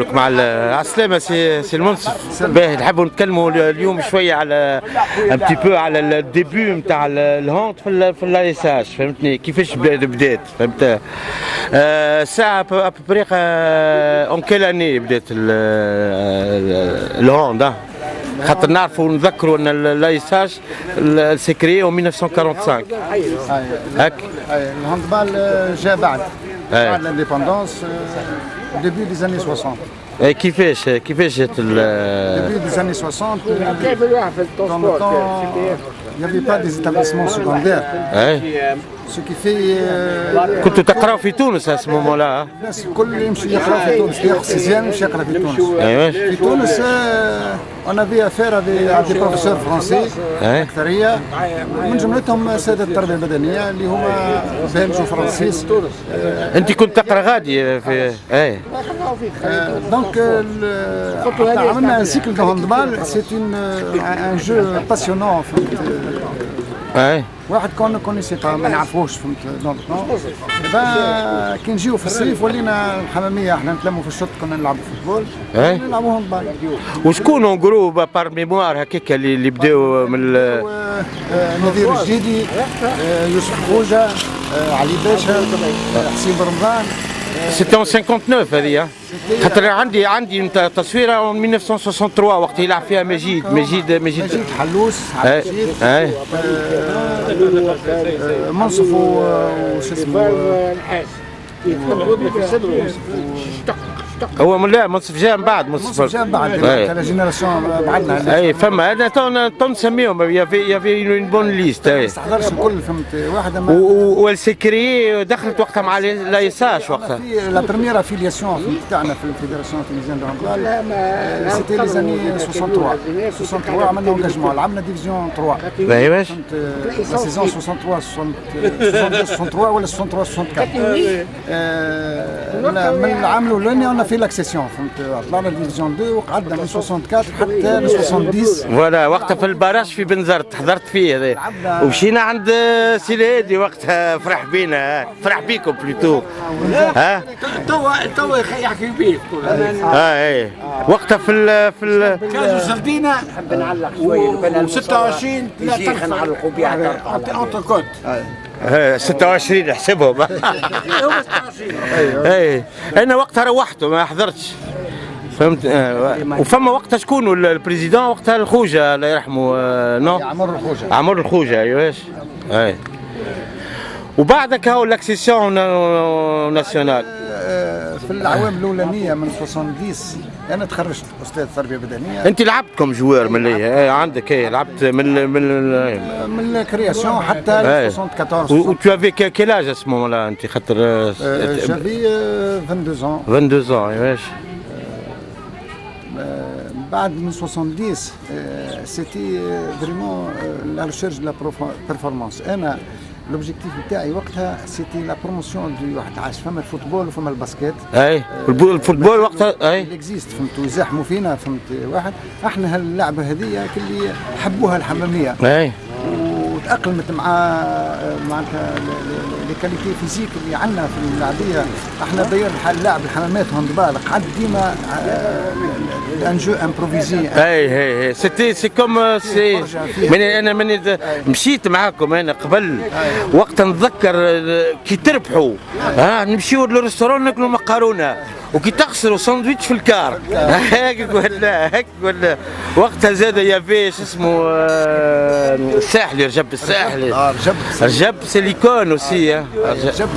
لك مع السلامة سي المنصف. باهي نحبوا نتكلموا اليوم شوية على ان بتي بو على الديبي نتاع الهونت في اللايساج، فهمتني كيفاش بدات، فهمت. الساعة ابريق اون كيل اني بدات الهوند، خاطر نعرفوا ونذكروا ان اللايساج سي كريي en 1945 هاك. الهاندبال جا بعد الانديبوندونس ديبي دي زاني 60. كيفاش جات ديبي دي زاني 60 كيف الواحد في il n'y avait pas des établissements secondaires. Ce qui fait كنتوا تقراوا في تونس à ce moment-là؟ الناس الكل يمشي يقرا في تونس، ياخذ سيزيام يمشي يقرا في تونس. في تونس on avait affaire à des professeurs français أكثرية، من جملتهم سادة التربية البدنية اللي هما بلج وفرنسيس. أنت كنت تقرا غادي في دونك عملنا ان سيكل دو هاندبال، سي ان جو باسيونون. واحد كون كونيسي با ما نعرفوش، فهمت. دونك كي نجيو في الصيف ولينا الحماميه احنا نتلموا في الشط، كنا نلعبوا فوتبول نلعبوا هاندبال. وشكون اون جروب بار ميموار هكاك اللي بداو من نذير الجديدي، يوسف خوجه، علي باشا، حسين برمضان. سيتي اون 59 هذه، خاطر عندي تصويره اون 1963 وقت يلعب فيها مجيد حلوس، منصف وش اسمه هو لا منصف جاء من بعد، منصف جاء من بعد تاع جينيراسيون بعدنا. اي فما هذا تو نسميهم يافي اون بون ليست. ما استحضرش الكل، فهمت. واحد والسكري دخلت وقتها مع لايساج وقتها. لا بريمير افيلياسيون تاعنا في الفيدراسيون تونيزيان دو هاندبال سيتي لي زاني 63 عملنا انجاجمون، لعبنا ديفيزيون 3. باهي فهمت. لا سيزون 63 ولا 64. من العام الاولاني في لاكسيسيون، فهمت. طلعنا ديفيزيون 2 وقعدنا من 64 حتى ل 70. فوالا وقتها في الباراج في بنزرت حضرت فيه هذا، ومشينا عند سي الهادي وقتها، فرح بينا، فرح بيكم بليتو. توا يحكي بيه. اي وقتها في كازو سردينا نحب نعلق شويه، 26 يجي نعلقوا بها انت كنت 26 احسبهم. اي انا وقتها روحت ما حضرتش، فهمت. وفما وقتها شكون البريزيدون وقتها؟ الخوجه الله يرحمه. نو عمر الخوجه. ايواش. اي وبعدك هاو لاكسيسيون ناسيونال. في الاعوام الاولانيه من 70 انا تخرجت استاذ تربيه بدنيه. انت لعبت كم جوار من اللي عندك؟ لعبت من الكرياسيون حتى 74. و tu avais quel âge à ce moment-là انت؟ خاطر j'avais 22 ans. 22 ans. ايواش. بعد من 70 سيتي فريمون لا ريشيرش دو لا بيرفورمانس. انا لوبجيكتيف نتاعي وقتها سيتي لا بروموسيون دو واحد عاش. فما الفوتبول وفما الباسكيت. الفوتبول وقتها اكزيست، فهمت. ويزاحموا فينا، فهمت. واحد احنا هاللعبه هذه اللي حبوها الحماميه وتاقلمت مع معناتها لي كاليتي فيزيك اللي عندنا في اللاعبيه. احنا داير لاعب الحمامات هاندبال قعد ديما ان جو امبروفيزي. سي كوم سي. انا مشيت معاكم انا قبل وقت نتذكر كي تربحوا نمشيو للريستورون ناكلوا مقارونه، وكي تخسروا ساندويتش في الكار. هيك ولا وقتها زاد يافي شو اسمه الساحلي، رجب الساحلي. رجب سيليكون وسي. رجب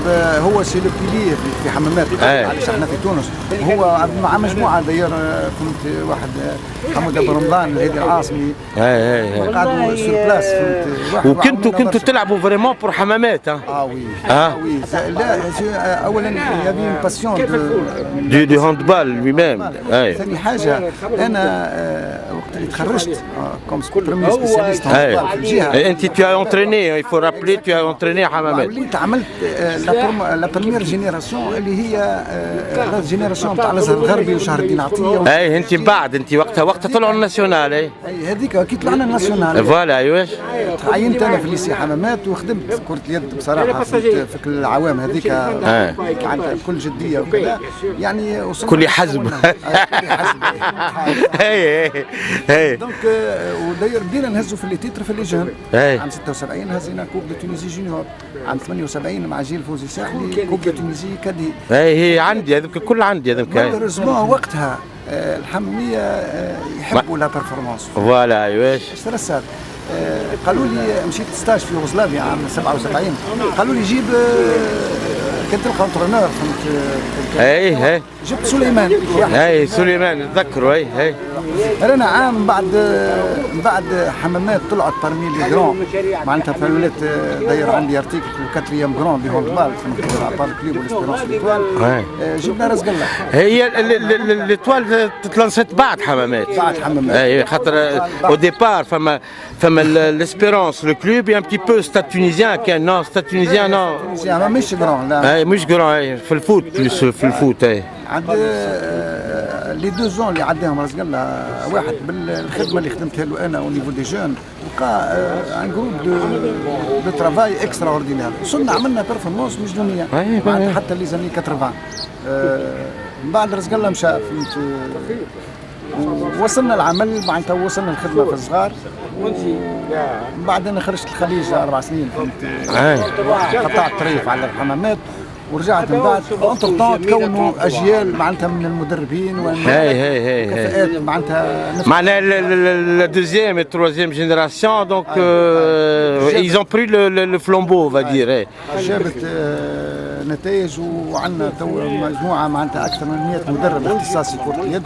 هو سي لو بيلي في حمامات. علاش احنا في تونس هو مع مجموعه داير، فهمت. واحد حمود ابو رمضان الهادي العاصمي قعدوا سور بلاس، فهمت. وكنتوا تلعبوا فريمون بور حمامات. وي لا اولا يافي اون باسيون دو هاندبال لوي ميم. ثاني حاجه انا وقت اللي تخرجت كوم بريمير سبيسياليست في الجهه. انت tu as entraîné, il faut rappeler, tu as entraîné حمامات. وليت عملت لا بريمير جينيراسيون اللي هي لا جينيراسيون تاع الازهر الغربي وشهر الدين عطيه. انت بعد انت وقتها طلعوا الناسيونال. هذيك كي طلعنا الناسيونال. فوالا. ايواش. تعينت انا في الليسي حمامات وخدمت كرة اليد بصراحه في العوام هذيك بكل جديه وكذا. يعني يعني وصلنا كل حزب. اي دونك وداير بدينا نهزوا في اللي تيتر في اللي جهن. عام 76 هزينا كوب دو تونيزي جونيور، عام 78 مع جيل فوزي ساحلي كوب دو تونيزي كادي. هي عندي هذوك الكل عندي هذوك. مالوريزمون وقتها الحماميه يحبوا لا بيرفورمانس. فوالا ايواش. اش صار؟ قالوا لي مشيت ستاج في يوغوسلافيا عام 77، قالوا لي جيب كنت الكونترونور فهمت. اي جبت سليمان. اي سليمان نتذكروا. اي رانا عام بعد حمامات طلعت بارمي لي جرون، معناتها في الولاد داير عندي ارتيكل في 4 جرون دي هوندبال في الابار كليب والاسبيرونس ليتوال. جبنا راس قله. هي ليتوال تلانست بعد حمامات. اي خاطر او ديبار فما l'espérance le club est un petit peu stade tunisien كان نو stade tunisien نو مش جرون. لا مش جرون في الفوت بلوس في الفوت. عند لي دو زون اللي عداهم راس قله واحد بالخدمه اللي خدمتها له انا او نيفو دي جون وقع ان جروب دو ترافاي اكسترا اوردينير. وصلنا عملنا بيرفورمانس مش دنيا معناتها حتى لي زاني 80. من بعد راس قله مشى فهمت. وصلنا العمل معناتها وصلنا الخدمه في الصغار. ومن بعد انا خرجت الخليج 4 سنين فهمت. قطعت طريف على الحمامات ورجعت من بعد. انتر طون تكونوا اجيال معناتها من المدربين والكفاءات معناتها la deuxième et troisième génération donc ils ont pris le flambeau on va dire. جابت نتائج وعندنا تو مجموعه معناتها اكثر من 100 مدرب اختصاصي كره اليد.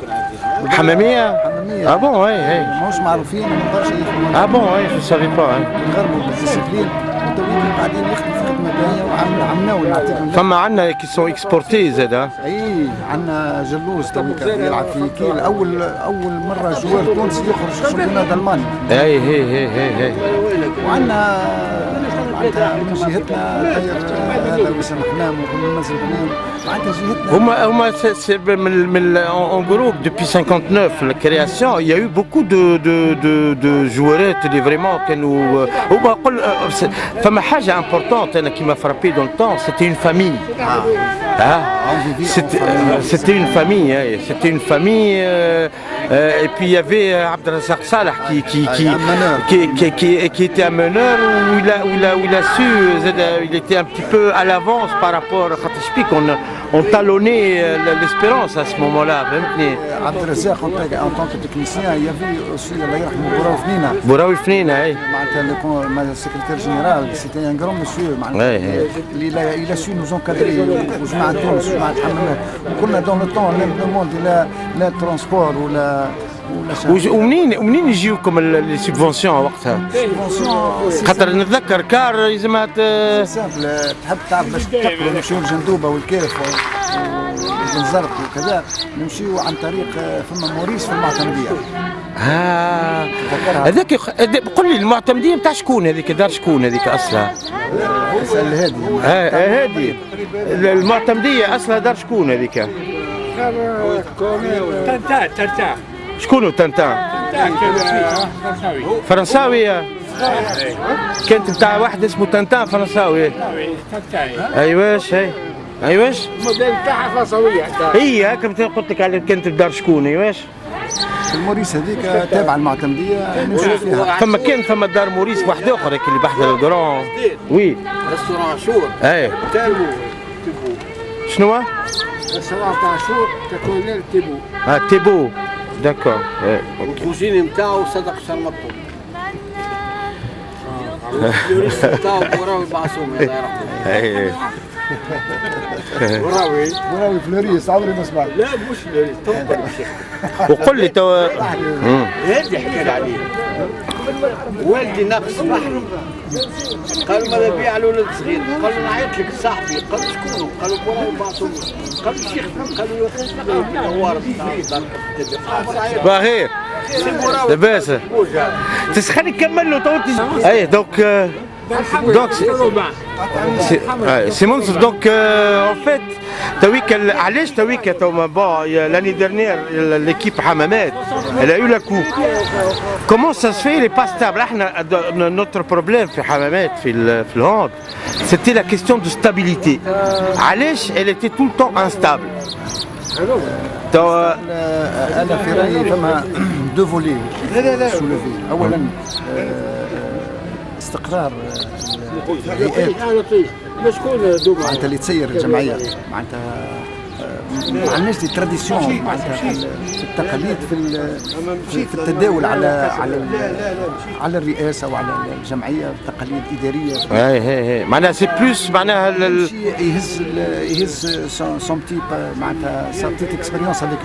حماميه. اه بون ماهوش معروفين ما نقدرش يخدموا. اه بون جو سافي با. نغربوا بالديسيبلين وتويكم قاعدين يخدموا في خدمه باهيه وعملوا نعطيكم. فما عندنا كي سون اكسبورتي زاد. اي عندنا جلوس تويكا يلعب في كيل اول مره جوار تونسي يخرج شامبيونات المانيا. هي وعندنا معناتها من جهتنا داير هذا وسام حمام ومن منزل حمام معناتها جهتنا من en groupe depuis 59 la création il y a eu beaucoup de joueurettes اللي vraiment كانوا هما قل فما حاجه importante انا qui m'a frappé dans le temps c'était une famille. C'était une famille, c'était une famille et puis il y avait Abdelrazak Salah qui était un meneur où il a su, il était un petit peu à l'avance par rapport à Khatashpik, on talonnait l'espérance à ce moment-là. Abdelrazak en tant que technicien, il y avait aussi Allah yarhamou Bouraoui Fnina, le secrétaire général, c'était un grand monsieur, il a su nous encadrer. وجماعة تونس وجماعة حمامات وكنا دون لو طون لا موند لا ترونسبور ولا ومنين يجيوكم لي سيبفونسيون وقتها؟ خاطر نتذكر كار لازمها تحب تعرف باش تاكلوا نمشيو لجندوبه والكيف والزرق وكذا نمشيو عن طريق فما موريس في المعتمديه. هذاك قول لي المعتمديه نتاع شكون هذيك؟ دار شكون هذيك اصلها؟ هادي المعتمديه اصلها دار شكون هذيك؟ تنتان شكونو تنتان؟ فرنساوي. كانت نتاع واحد اسمه تنتان فرنساوي. ايواش ايواش الموديل تاعها فرنساويه. هي هكا قلت لك على كانت بدار شكون. ايواش الموريس هذيك تابعه المعتمديه نمشي فيها. فما دار موريس واحد اخر اللي بحذا الجران. وي ريستوران شور. تيبو. شنو هو؟ ريستوران تاع شور كولونيل تيبو. تيبو داكور. الكوزين نتاعو صدق شرمطو. الفلوريس نتاعو براوي معصوم الله يرحمه. براوي فلوريس عمري ما سمعت. لا مش فلوريس تو وقل لي تو هذه حكيت عليه. والدي ناقص بحري قال ماذا بيع الولد صغير قال نعيط لك صاحبي قال شكون قالوا براوي معصوم قال الشيخ قالوا له هو باهي لاباس تسخن نكمل له تو. اي دونك c'est Monsef donc en fait تويك علاش تويك تو bon l'année dernière l'équipe Hamamet elle a eu la coupe. Comment ça se fait il est pas stable. احنا notre problème في Hamamet في الهاند c'était la question de stabilité. علاش elle était tout le temps instable. انا في رايي فما دو فولي سولوفي. اولا استقرار الهيئات معناتها اللي تسير الجمعيه، معناتها ما عندناش دي تراديسيون معناتها في التقاليد في التداول على الرئاسه وعلى الجمعيه، تقاليد اداريه. اي معناها سي بلوس معناها يهز سون تيب معناتها سا بتيت اكسبيريونس هذيك.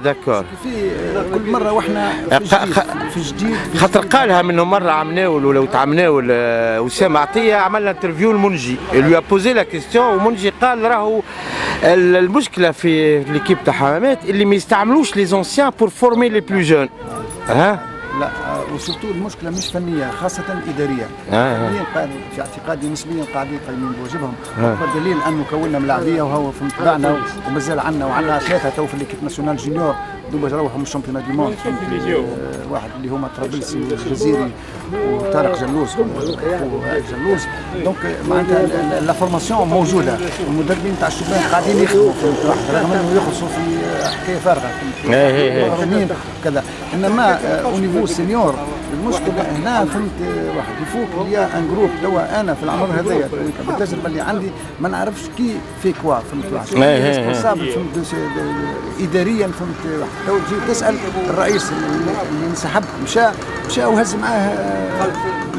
داكور. في كل مره واحنا في جديد خاطر قالها منه مره عمناول ولو تعمناول وسام عطيه عملنا انترفيو لمنجي، اللي ا بوزي لا كيستيون ومنجي قال راهو المشكله في ليكيب تاع حمامات اللي ما يستعملوش لي زونسيان بور فورمي لي بلو جون. لا وسورتو المشكله مش فنيه، خاصه اداريه. في اعتقادي نسبيا قاعدين قايمين بواجبهم، والدليل انه كونا ملاعبيه وهو في متبعنا ومازال عندنا ثلاثه تو في ليكيب ناسيونال جونيور دوبا روحوا من الشامبيونات دي موند. واحد اللي هما طرابلسي والجزيري وطارق جلوز جلوز. دونك معناتها لا فورماسيون موجوده، والمدربين تاع الشبان قاعدين يخدموا رغم انه يخلصوا في حكايه فارغه كذا. انما او نيفو سينيور المشكله هنا فهمت واحد يفوق ليا ان جروب. توا انا في العمر هذايا بالتجربه اللي عندي ما نعرفش كي في كوا فهمت واحد ريسبونسابل فهمت اداريا فهمت. تو تجي تسال الرئيس اللي انسحب مشى وهز معاه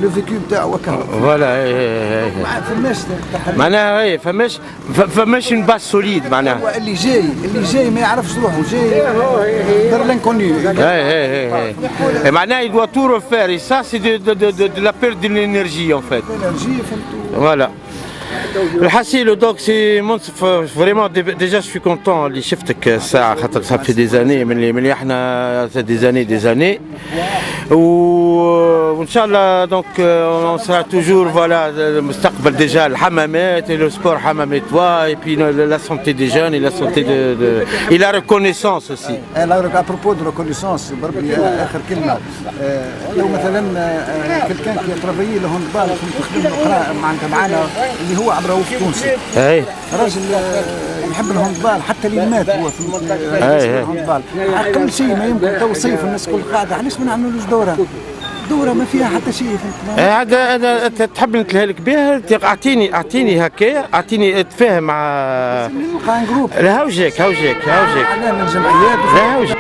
لو فيكو نتاعو هكا. فوالا ما فماش معناها فماش اون باس سوليد معناها. اللي جاي ما يعرفش روحه، جاي دار لانكوني. معناها il doit tout refaire et ça c'est de la perte de l'énergie en fait. Voilà. الحسيل دونك سي منصف فريمون ديجا جو كونتون اللي شفتك الساعه خاطر صافي في دي زاني من احنا دي زاني وان شاء الله دونك اون سرا توجور فوالا المستقبل ديجا الحمامات لو سبور حماماتوا اي بي لا سونتي دي جون اي لا سونتي اي لا ريكونيسونس اوسي. ا بروبو دو ريكونيسونس بربي اخر كلمه. لو مثلا كلكان كي ترافيي لو هاندبال تخدم معناتها معنا اللي هو عبر وفد تونسي. راجل يحب الهاندبال حتى اللي مات هو في الهاندبال. اقل شيء ما يمكن تو صيف الناس كل قاعده، علاش ما نعملوش دوره ما فيها حتى شيء. هذا تحب نتلها لك بها. اعطيني هكايا، اعطيني تفاهم مع نلقى جروب. لا هاوجيك انا من الجمعيات. لا هاوجيك.